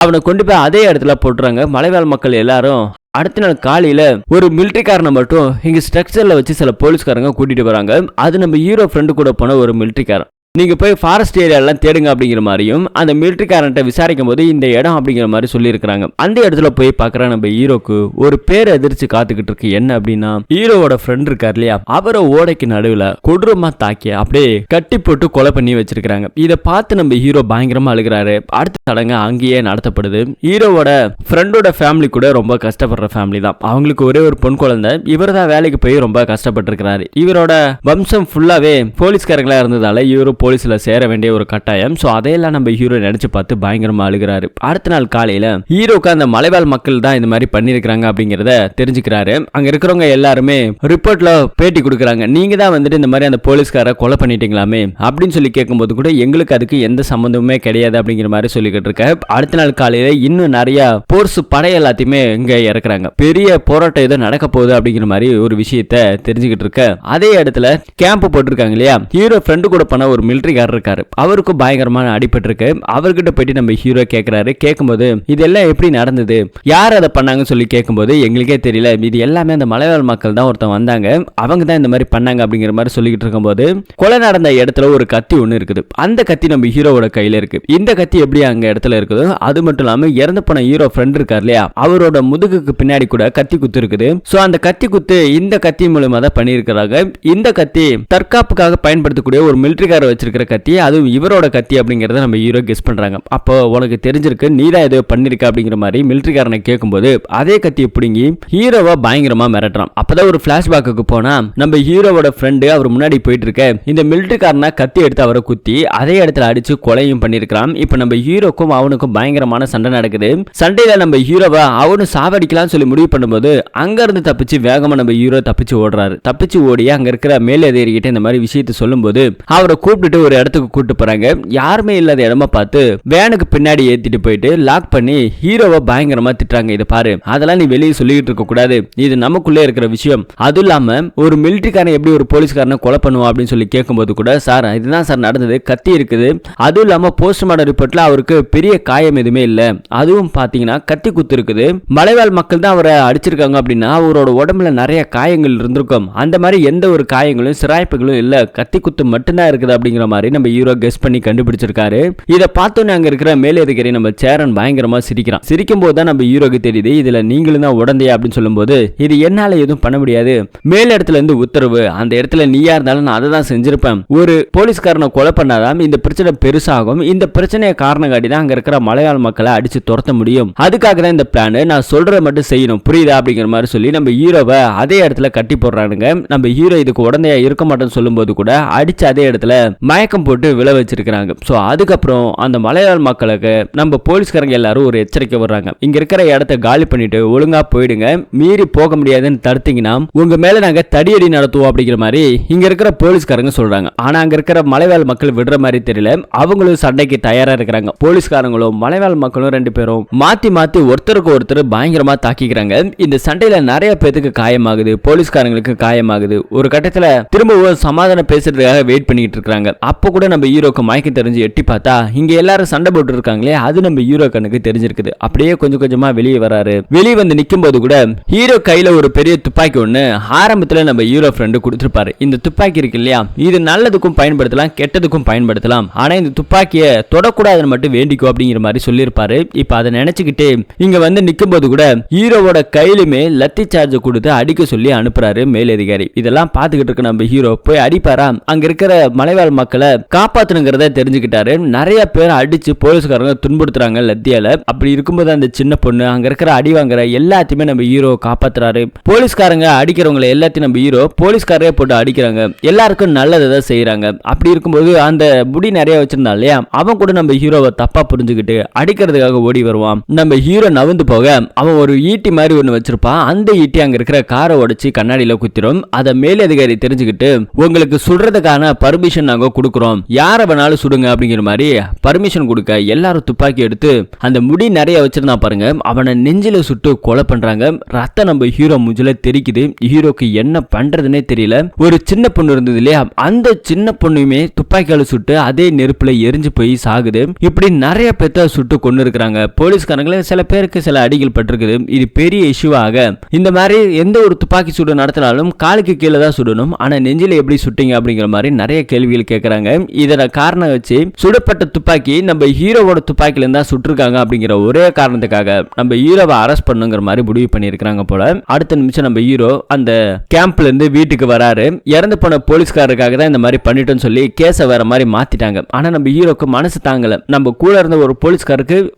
அவனை கொண்டு போய் அதே இடத்துல போட்டுறாங்க. மலைவாழ் மக்கள் எல்லாரும் அடுத்த நாள் காலையில ஒரு மிலிட்டரிக்காரனை மட்டும் இங்க ஸ்ட்ரக்சர்ல வச்சு சில போலீஸ்காரங்க கூட்டிட்டு வராங்க. அது நம்ம ஹீரோ ஃப்ரெண்டு கூட போன ஒரு மிலிட்டரிக்காரன். நீங்க போய் ஃபாரஸ்ட் ஏரியாலாம் தேடுங்க அப்படிங்கிற மாதிரியும் அந்த மிலிட்டரிக்காரன்ட்ட விசாரிக்கும் போது இந்த இடம் அப்படிங்கிற மாதிரி சொல்லியிருக்காங்க. அந்த இடத்துல போய் பார்க்குற நம்ம ஹீரோக்கு ஒரு பேர் எதிர்த்து காத்துக்கிட்டு இருக்கு. என்ன அப்படின்னா ஹீரோவோட ஃப்ரெண்ட் இருக்கார் இல்லையா, அவரை ஓடைக்கு நடுவில் கொடூரமா தாக்கி அப்படியே கட்டி போட்டு கொலை பண்ணி வச்சிருக்காங்க. இதை பார்த்து நம்ம ஹீரோ பயங்கரமா அழுகிறாரு. அடுத்த சடங்கு அங்கேயே நடத்தப்படுது. ஹீரோவோட ஃப்ரெண்டோட ஃபேமிலி கூட ரொம்ப கஷ்டப்படுற ஃபேமிலி தான். அவங்களுக்கு ஒரே ஒரு பொன் குழந்தை. இவர் தான் வேலைக்கு போய் ரொம்ப கஷ்டப்பட்டு இருக்கிறாரு. இவரோட வம்சம் ஃபுல்லாவே போலீஸ்காரங்களா இருந்ததால இவரு போலீஸ்ல சேர வேண்டிய ஒரு கட்டாயம். சோ அதையெல்லாம் நம்ம ஹீரோ நினைச்சு பார்த்து பயங்கரமா அழுகிறாரு. அடுத்த நாள் காலையில ஹீரோக்கு அந்த மலைவாழ் மக்கள் தான் இந்த மாதிரி பண்ணிருக்காங்க அப்படிங்கறத தெரிஞ்சுக்கிறாரு. அங்க இருக்கிறவங்க எல்லாருமே ரிப்போர்ட்ல பேட்டி கொடுக்கறாங்க. நீங்க தான் வந்துட்டு இந்த மாதிரி அந்த போலீஸ்கார கொலை பண்ணிட்டீங்களாமே அப்படின்னு சொல்லி கேட்கும்போது கூட எங்களுக்கு அதுக்கு எந்த சம்பந்தமுமே கிடையாது அப்படிங்கிற மாதிரி சொல்லிக்கிட்டு இருக்க. அடுத்த நாள் காலையில இன்னும் நிறைய போர்ஸ் படை எல்லாத்தையுமே இங்க இறக்குறாங்க. பெரிய போராட்டம் ஏதோ நடக்க போகுது அப்படிங்கிற மாதிரி ஒரு விஷயத்தை தெரிஞ்சுக்கிட்டு இருக்க. அதே இடத்துல கேம்ப் போட்டிருக்காங்க இல்லையா, ஹீரோ ஃப்ரெண்டு கூட பண்ண ஒரு மிலிட்டரிக்காரர் இருக்காரு. அவருக்கும் பயங்கரமான அடிபட்டு இருக்கு. அவர்கிட்ட போயிட்டு நம்ம ஹீரோ கேட்கிறாரு. கேட்கும்போது இதெல்லாம் எப்படி நடந்தது, யார் அதை பண்ணாங்கன்னு சொல்லி கேட்கும்போது எங்களுக்கே தெரியல, இது எல்லாமே அந்த மலைவாழ் மக்கள் தான் ஒருத்தன் வந்தாங்க, அவங்க தான் இந்த மாதிரி பண்ணாங்க அப்படிங்கிற மாதிரி சொல்லிக்கிட்டு இருக்கும்போது கொலை நடந்த இடத்துல ஒரு கத்தி ஒன்று இருக்குது. அந்த கத்தி நம்ம ஹீரோவோட கையில இருக்கு. இந்த கத்தி எப்படி அங்க இடத்துல இருக்குது, அது மட்டும் இல்லாம இறந்து போன ஹீரோ ஃப்ரெண்ட் இருக்கார் இல்லையா, அவரோட முதுகுக்கு பின்னாடி கூட கத்தி குத்து இருக்குது. சோ அந்த கத்தி குத்து இந்த கத்தி மூலமா தான் பண்ணியிருக்கிறாங்க. இந்த கத்தி தற்காப்புக்காக பயன்படுத்தக்கூடிய ஒரு மிலிட்டரிக்காரர் வச்சிருக்கிற கத்தி, அதுவும் இவரோட கத்தி அப்படிங்கறத நம்ம ஹீரோ கெஸ் பண்றாங்க. அப்போ உனக்கு தெரிஞ்சிருக்கு, நீதான் ஏதோ பண்ணிருக்க அப்படிங்கிற மாதிரி மிலிட்டரிக்காரனை கேட்கும்போது அதே கத்தியை பிடுங்கி ஹீரோவை பயங்கரமா மிரட்டுறான். அப்பதான் ஒரு பிளாஷ்பேக்கு போனா நம்ம ஹீரோவோட ஃப்ரெண்டு அவர் முன்னாடி போயிட்டு இருக்க இந்த மிலிட்டரிக்காரனை கத்தி எடுத்து அவரை குத்தி அதே இடத்துல அடிச்சு கொலையும் பண்ணிருக்கான். இப்ப நம்ம ஹீரோக்கும் அவனுக்கும் பயங்கரமான சண்டை நடக்குது. சண்டையில நம்ம ஹீரோவை அவனு சாவடிக்கலாம் சொல்லி முடிவு பண்ணும்போது அங்க இருந்து தப்பிச்சு வேகமா நம்ம ஹீரோ தப்பிச்சு ஓடுறாரு. தப்பிச்சு ஓடி அங்க இருக்கிற மேலதிகாரிகிட்ட இந்த மாதிரி விஷயத்தை சொல்லும்போது அவரை கூப்பிட்டுட்டு ஒரு இடத்துக்கு கூட்டு போறாங்க. யாருமே இல்லாத இடமா பார்த்து வேனுக்கு பின்னாடி ஏத்திட்டு போயிட்டு லாக் பண்ணி ஹீரோவை பயங்கரமா திட்டுறாங்க. இதை பாரு, அதெல்லாம் நீ வெளியே சொல்லிட்டு இருக்க கூடாது, இது நமக்குள்ளே இருக்கிற விஷயம். அதுவும் இல்லாம ஒரு மிலிட்டரிக்காரன் எப்படி ஒரு போலீஸ்காரனை கொலை பண்ணுவான் அப்படின்னு சொல்லி கேட்கும்போது கூட, சார் இதுதான் சார் நடந்தது, கத்தி இருக்குது, அதுவும் இல்லாம போஸ்ட்மார்ட்டம் ரிப்போர்ட்ல அவருக்கு பெரிய காயம் எதுவுமே இல்ல, அதுவும் பாத்தீங்கன்னா கத்தி குத்து இருக்குது, மலைவாழ் மக்கள் தான் அவரை அடிச்சிருக்காங்க அப்படின்னா அவரோட உடம்புல நிறைய காயங்கள் இருந்திருக்கும், அந்த மாதிரி எந்த ஒரு காயங்களும் சிராய்ப்புகளும் இல்ல, கத்தி குத்து மட்டும்தான் இருக்குது அப்படிங்கிற மாதிரி நம்ம ஹீரோ கெஸ் பண்ணி கண்டுபிடிச்சிருக்காரு. இதை பார்த்தோன்னே அங்க இருக்கிற மேலதிகாரி நம்ம சேரன் பயங்கரமா சிரிக்கிறான். சிரிக்கும் போது தான் நம்ம ஹீரோக்கு தெரியுது, இதுல நீங்களும் தான் உடந்தையா அப்படின்னு சொல்லும்போது, இது என்னால எதுவும் பண்ண முடியாது, மேல் இடத்துல இருந்து உத்தரவு, அந்த இடத்துல நீயா இருந்தாலும் நான் அதை தான் செஞ்சிருப்பேன், ஒரு போலீஸ்காரனை கொலை பண்ணாதான் இந்த பிரச்சனை பெருசாகும், இந்த பிரச்சனையை காரணம் காட்டி தான் அங்க இருக்கிற மலையாள மக்களை அடிச்சு துரத்த முடியும், அதுக்காக தான் இந்த பிளான், நான் சொல்றத மட்டும் செய்யணும் புரியுதா அப்படிங்கிற மாதிரி சொல்லி நம்ம ஹீரோவை அதே இடத்துல கட்டி போடுறானுங்க. நம்ம ஹீரோ இதுக்கு உடந்தையா இருக்க மாட்டேன்னு சொல்லும்போது கூட அடிச்சு அதே இடத்துல மயக்கம் போட்டு விழ வச்சிருக்காங்க. சோ அதுக்கப்புறம் அந்த மலையாள மக்களுக்கு நம்ம போலீஸ்காரங்க எல்லாரும் ஒரு எச்சரிக்கை வர்றாங்க, இங்க இருக்கிற இடத்தை காலி பண்ணிட்டு ஒழுங்கா போயிடுங்க, மீறி போக முடியாதுன்னு தடுத்தீங்கன்னா உங்க மேல நாங்க தடியடி நடத்துவோம் அப்படிங்கிற மாதிரி இங்க இருக்கிற போலீஸ்காரங்க சொல்றாங்க. ஆனா அங்க இருக்கிற மலைவாழ் மக்கள் விடுற மாதிரி தெரியல, அவங்களும் சண்டைக்கு தயாரா இருக்கிறாங்க. போலீஸ்காரங்களும் மலைவாழ் மக்களும் ரெண்டு பேரும் மாத்தி மாத்தி ஒருத்தருக்கு ஒருத்தர் பயங்கரமா தாக்கிக்கிறாங்க. இந்த சண்டையில நிறைய பேருக்கு காயமாகுது, போலீஸ்காரங்களுக்கு காயமாகுது. ஒரு கட்டத்துல திரும்பவும் சமாதானம் பேசுறதுக்காக வெயிட் பண்ணிட்டு இருக்காங்க. அப்ப கூட நம்ம ஹீரோக்கு மயக்கம் தெரிஞ்சு எட்டி பார்த்தா இங்க எல்லாரும் சண்டை போட்டு இருக்காங்களே, அது நம்ம ஹீரோ கண்ணுக்கு தெரிஞ்சிருக்குது. அப்படியே கொஞ்சம் கொஞ்சமா வெளியே வராரு. வெளியே வந்து நிக்கும் போது கூட ஹீரோ கையில ஒரு பெரிய துப்பாக்கி ஒண்ணு ஆரம்பத்துல நம்ம ஹீரோ ஃப்ரெண்டு கொடுத்திருப்பாரு. இந்த துப்பாக்கி இருக்கு இல்லையா, இது நல்லதுக்கும் பயன்படுத்தலாம் கெட்டதுக்கும் பயன்படுத்தலாம், ஆனா இந்த துப்பாக்கியை தொடக்கூடாதுன்னு மட்டும் வேண்டிக்கோ அப்படிங்கிற மாதிரி சொல்லியிருப்பாரு. இப்ப அதை நினைச்சுக்கிட்டு இங்க வந்து நிக்கும் போது கூட ஹீரோவோட கையிலுமே லத்தி சார்ஜ் கொடுத்து அடிக்க சொல்லி அனுப்புறாரு மேலதிகாரி. இதெல்லாம் பாத்துக்கிட்டு இருக்க நம்ம ஹீரோ போய் அடிப்பாரா, அங்க இருக்கிற மலைவாழ் மக்களை காப்பாத்தணுங்கிறத தெரிஞ்சுக்கிட்டாரு. நிறைய பேர் அடிச்சு போலீஸ்காரங்க துன்புறுத்துறாங்க லத்தியால. அப்படி இருக்கும்போது அந்த சின்ன பொண்ணு அங்க இருக்கிற அடி வாங்குற எல்லாத்தையுமே நம்ம ஹீரோ காப்பாத்துறாரு. போலீஸ்காரங்க அடிக்கிறவங்களை எல்லாத்தையும் நம்ம ஹீரோ போலீஸ்காரே போட்டு அடிக்கிறாங்க. எல்லாருக்கும் நல்லதான் செய்யறாங்க. அப்படி இருக்கும்போது அந்த முடி நிறைய வச்சிருந்தா இல்லையா, அவன் கூட நம்ம ஹீரோவை தப்பா புரிஞ்சுக்கிட்டு அடிக்கிறதுக்காக ஓடி வருவான். நம்ம ஹீரோ நவுந்து போக அவன் ஒரு ஈட்டி மாதிரி ஒண்ணு வச்சிருப்பான். அந்த ஈட்டி அங்க இருக்கிற காரை உடைச்சு கண்ணாடியில குத்திரும். அதை மேலதிகாரி தெரிஞ்சுக்கிட்டு உங்களுக்கு சுடுறதுக்கான பர்மிஷன் நாங்க கொடுக்குறோம், யார வேணாலும் சுடுங்க அப்படிங்கிற மாதிரி பர்மிஷன் கொடுக்க எல்லாரும் துப்பாக்கி எடுத்து அந்த முடி நிறைய வச்சிருந்தா பாருங்க, அவனை நெஞ்சில சுட்டு கொலை பண்றாங்க. ரத்தம் நம்ம ஹீரோ முஞ்சில தெரிக்குது. ஹீரோக்கு என்ன பண்றதுன்னே தெரியல. ஒரு சின்ன பொண்ணு இருந்தது இல்லையா, அந்த சின்ன பொண்ணுமே துப்பாக்கியால சுட்டு அதே நெருப்புல எரிஞ்சு போய் சாகுது. இப்படி நிறைய பேத்த சுட்டு கொண்டு இருக்கிறாங்க. போலீஸ்காரங்களே சில பேருக்கு சில அடிகள் பட்டிருக்குது. இது பெரிய இஷ்யூவாக இந்த மாதிரி எந்த ஒரு துப்பாக்கி சூடு நடத்தினாலும் காலுக்கு கீழே தான் சுடணும், ஆனா நெஞ்சில எப்படி சுட்டீங்க அப்படிங்கிற மாதிரி நிறைய கேள்விகள் கேட்கறாங்க. பண்ணியிருக்கிறாங்க. இதன காரணம் வச்சு சுடப்பட்ட துப்பாக்கி நம்ம ஹீரோவோட துப்பாக்கில இருந்தா சுட்டிருக்காங்க அப்படிங்கிற ஒரே காரணத்துக்காக நம்ம ஹீரோவை அரெஸ்ட் பண்ணுங்கிற மாதிரி முடிவு பண்ணியிருக்கிறாங்க போல. அடுத்த நிமிஷம் நம்ம ஹீரோ அந்த கேம்ப்ல இருந்து வீட்டுக்கு வராரு. இறந்து போன போலீஸ்காரருக்காக தான் இந்த மாதிரி பண்ணிட்டோம்னு சொல்லி கேஸை வேற மாதிரி மாத்திட்டாங்க. ஆனா நம்ம ஹீரோக்கு மனசு தாங்கல. நம்ம கூட இருந்த ஒரு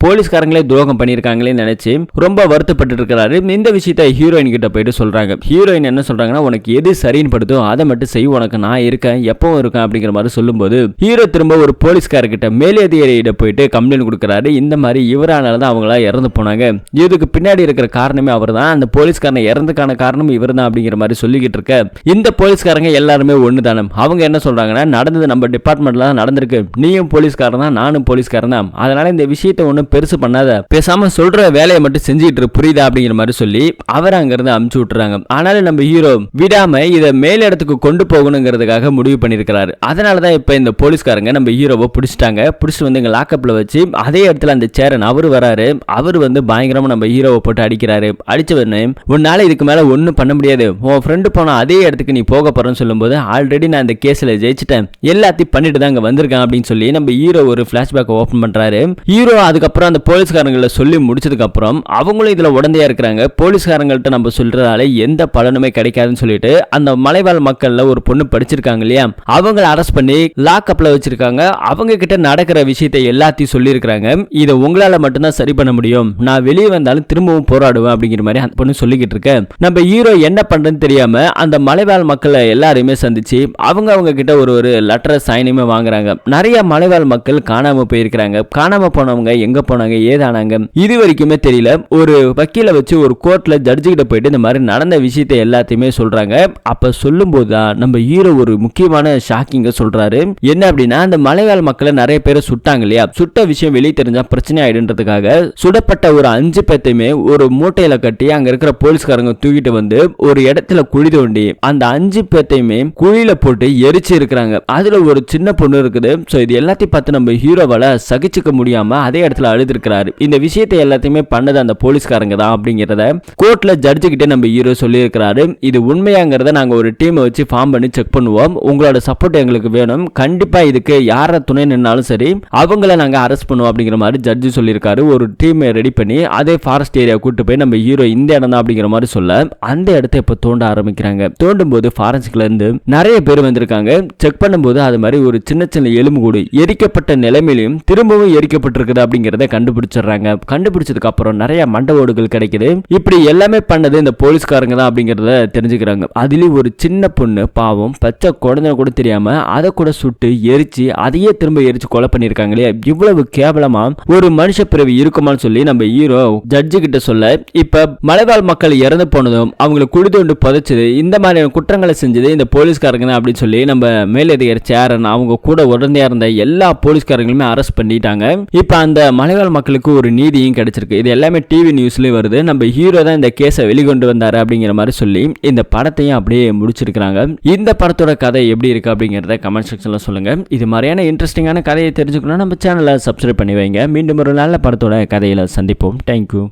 போலீஸ்காரங்களே துரோகம் பண்ணிருக்காங்களே நினைச்சு ரொம்ப வருத்தப்பட்டு இருக்கிறாரு. இந்த விஷயத்தை ஹீரோயின் கிட்ட போயிட்டு சொல்றாங்க. ஹீரோயின் என்ன சொல்றாங்கன்னா, உனக்கு எது சரின்னு படுதோ அதை மட்டும் செய், உனக்கு நான் இருக்கேன், எப்பவும் இருக்கேன் அப்படிங்கிற மாதிரி சொல்லும்போது ஹீரோ திரும்ப ஒரு போலீஸ்காரர்கிட்ட மேலதிகாரியிட போயிட்டு கம்ப்ளைண்ட் கொடுக்கறாரு. இந்த மாதிரி இவரானால தான் அவங்களா இறந்து போனாங்க, இதுக்கு பின்னாடி இருக்கிற காரணமே அவர் தான், அந்த போலீஸ்காரனை இறந்துக்கான காரணம் இவர் தான் அப்படிங்கிற மாதிரி சொல்லிக்கிட்டு இருக்க இந்த போலீஸ்காரங்க எல்லாருமே ஒண்ணுதானே. அவங்க என்ன சொல்றாங்கன்னா, நடந்தது நம்ம டிபார்ட்மெண்ட்ல தான் நடந்திருக்கு, நீயும் போலீஸ்காரன் தான், நானும் போலீஸ்காரன் தான், அதனால இந்த விஷயத்தை ஒன்றும் பெருசு பண்ணாத, பேசாம சொல்ற வேலையை மட்டும் செஞ்சுட்டு இரு, புரியுதா அப்படிங்கிற மாதிரி சொல்லி அவர் அங்கிருந்து அமுச்சு விட்டுறாங்க. ஆனாலும் நம்ம ஹீரோ விடாம இதை மேல் இடத்துக்கு கொண்டு போகணுங்கிறதுக்காக முடிவு பண்ணிருக்கிறாரு. அதனாலதான் இப்ப இந்த போலீஸ்காரங்க நம்ம ஹீரோவை பிடிச்சிட்டாங்க. பிடிச்சிட்டு வந்து இங்க லாக்அப்ல வச்சு அதே இடத்துல அந்த சேரன் அவர் வராரு. அவர் வந்து பயங்கரமா நம்ம ஹீரோவை போட்டு அடிக்கிறாரு. அடிச்சவனே, உன்னால இதுக்கு மேல ஒன்னும் பண்ண முடியாது, உன் ஃப்ரெண்டு போன அதே இடத்துக்கு நீ போக போறன்னு சொல்லும்போது, ஆல்ரெடி நான் இந்த கேஸ்ல ஜெயிச்சிட்டேன், எல்லாத்தையும் பண்ணிட்டு தான் அங்க வந்திருக்கேன் அப்படின்னு சொல்லி நம்ம ஹீரோ ஒரு பிளாஷ்பேக் ஓபன் பண்றாரு. ஹீரோ அதுக்கப்புறம் அந்த போலீஸ்காரங்களை சொல்லி முடிச்சதுக்கு அப்புறம் அவங்களும் இதுல உடந்தையா இருக்கிறாங்க. போலீஸ்காரங்கள்ட்ட நம்ம சொல்றதால எந்த பலனுமே கிடைக்காதுன்னு சொல்லிட்டு அந்த மலைவாழ் மக்கள்ல ஒரு பொண்ணு படிச்சிருக்காங்க இல்லையா, அவங்கள அரெஸ்ட் பண்ணி லாக்அப்ல வச்சிருக்காங்க. அவங்க கிட்ட நடக்கிற விஷயத்தை எல்லாத்தையும் சொல்லி இருக்கிறாங்க. இதை உங்களால மட்டும்தான் சரி பண்ண முடியும், நான் வெளியே வந்தாலும் திரும்பவும் போராடுவேன் அப்படிங்கிற மாதிரி அந்த பொண்ணு சொல்லிக்கிட்டு இருக்க நம்ம ஹீரோ என்ன பண்றதுன்னு தெரியாம அந்த மலைவாழ் மக்களை எல்லாரையுமே சந்திச்சு அவங்க கிட்ட ஒரு லெட்டரை சைனுமே வாங்குறாங்க. நிறைய மலைவாழ் மக்கள் காணாம போயிருக்கிறாங்க. காணாம போனவங்க எங்க போனாங்க, ஏதானாங்க, இது வரைக்குமே தெரியல. ஒரு வக்கீல வச்சு ஒரு கோர்ட்ல ஜட்ஜி கிட்ட போயிட்டு இந்த மாதிரி நடந்த விஷயத்தை எல்லாத்தையுமே சொல்றாங்க. அப்ப சொல்லும் போதுதான் நம்ம ஹீரோ ஒரு முக்கியமான ஷாக்கிங்க சொல்றாரு. என்ன அப்படின்னா, அந்த மலைவாழ் மக்களை நிறைய பேரை சுட்டாங்க இல்லையா, சுட்ட விஷயம் வெளியே தெரிஞ்சா பிரச்சனை ஆயிடுன்றதுக்காக சுடப்பட்ட ஒரு 5 பேத்தையுமே ஒரு மூட்டையில கட்டி அங்க இருக்கிற போலீஸ்காரங்க தூக்கிட்டு வந்து ஒரு இடத்துல குழி தோண்டி அந்த 5 பேத்தையுமே குழியில போட்டு எரிச்சு இருக்கிறாங்க. அதுல ஒரு சின்ன பொண்ணு இருக்குது. சோ இது எல்லாத்தையும் பார்த்து நம்ம ஹீரோவால சகிச்சுக்க முடியாம அதே இடத்துல அழுது இருக்கிறாரு. இந்த விஷயத்தை எல்லாத்தையுமே பண்ணது அந்த போலீஸ்காரங்க தான் அப்படிங்கறத கோர்ட்ல ஜட்ஜு கிட்ட நம்ம ஹீரோ சொல்லி இருக்கிறாரு. இது உண்மையாங்கிறத நாங்க ஒரு டீமை வச்சு ஃபார்ம் பண்ணி செக் பண்ணுவோம், உங்களோட சப்போர்ட் எங்களுக்கு வேணும், கண்டிப்பா இதுக்கு யார துணை நின்னாலும் சரி அவங்கள நாங்க அரெஸ்ட் பண்ணுவோம் அப்படிங்கிற மாதிரி ஜட்ஜு சொல்லியிருக்காரு. ஒரு டீமை ரெடி பண்ணி அதே ஃபாரஸ்ட் ஏரியா கூட்டு போய் நம்ம ஹீரோ இந்த இடம் தான் அப்படிங்கிற மாதிரி சொல்ல அந்த இடத்தை இப்ப தோண்ட ஆரம்பிக்கிறாங்க. தோண்டும் போது ஃபாரன்சிக்ல இருந்து நிறைய பேர் வந்திருக்காங்க. செக் பண்ணும்போது அது மாதிரி ஒரு சின்ன சின்ன எலும்பு கூடு எரிக்கப்பட்ட நிலைமையிலும் திரும்பவும் எரிக்கப்பட்டிருக்குது அப்படிங்கறத கண்டுபிடிச்சிடுறாங்க. கண்டுபிடிச்சதுக்கு அப்புறம் நிறைய மண்டவோடுகள் கிடைக்குது. இப்படி எல்லாமே பண்ணது இந்த போலீஸ்காரங்க தான் அப்படிங்கறத தெரிஞ்சுக்கிறாங்க. அதுலயும் ஒரு சின்ன பொண்ணு பாவம் பச்சை குழந்தை கூட தெரியாம அதை கூட சுட்டு எரிச்சு அதையே திரும்ப எரிச்சு கொலை பண்ணிருக்காங்களே, இவ்வளவு கேவலமா ஒரு மனுஷ பிறவி இருக்குமான்னு சொல்லி நம்ம ஹீரோ ஜட்ஜு கிட்ட சொல்ல, இப்ப மலைவாழ் மக்கள் இறந்து போனதும் அவங்களை குழி தோண்டி புதைச்சது இந்த மாதிரியான குற்றங்களை செஞ்சது இந்த போலீஸ்காரங்க தான் அப்படின்னு சொல்லி நம்ம மேலதிகாரி சேரன் அவங்க கூட உடனடியா இருந்த எல்லா போலீஸ்காரங்களுமே அரெஸ்ட் பண்ணிட்டாங்க. இப்ப அந்த மலைவாழ் மக்களுக்கு ஒரு நீதியும் கிடைச்சிருக்கு. இது எல்லாமே டிவி நியூஸ்லயும் வருது. நம்ம ஹீரோ தான் இந்த கேஸை வெளிக்கொண்டு வந்தாரு அப்படிங்கிற மாதிரி சொல்லி இந்த படத்தையும் அப்படியே முடிச்சிருக்காங்க. இந்த படத்தோட கதை எப்படி இருக்கு அப்படிங்கறத கமெண்ட் செக்ஷன்ல சொல்லுங்க. இது மாதிரியான இன்ட்ரெஸ்டிங்கான கதையை தெரிஞ்சுக்கணும் நம்ம சேனலை சப்ஸ்கிரைப் பண்ணி வைங்க. மீண்டும் ஒரு நல்ல படத்தோட கதையில சந்திப்போம். தேங்க்யூ.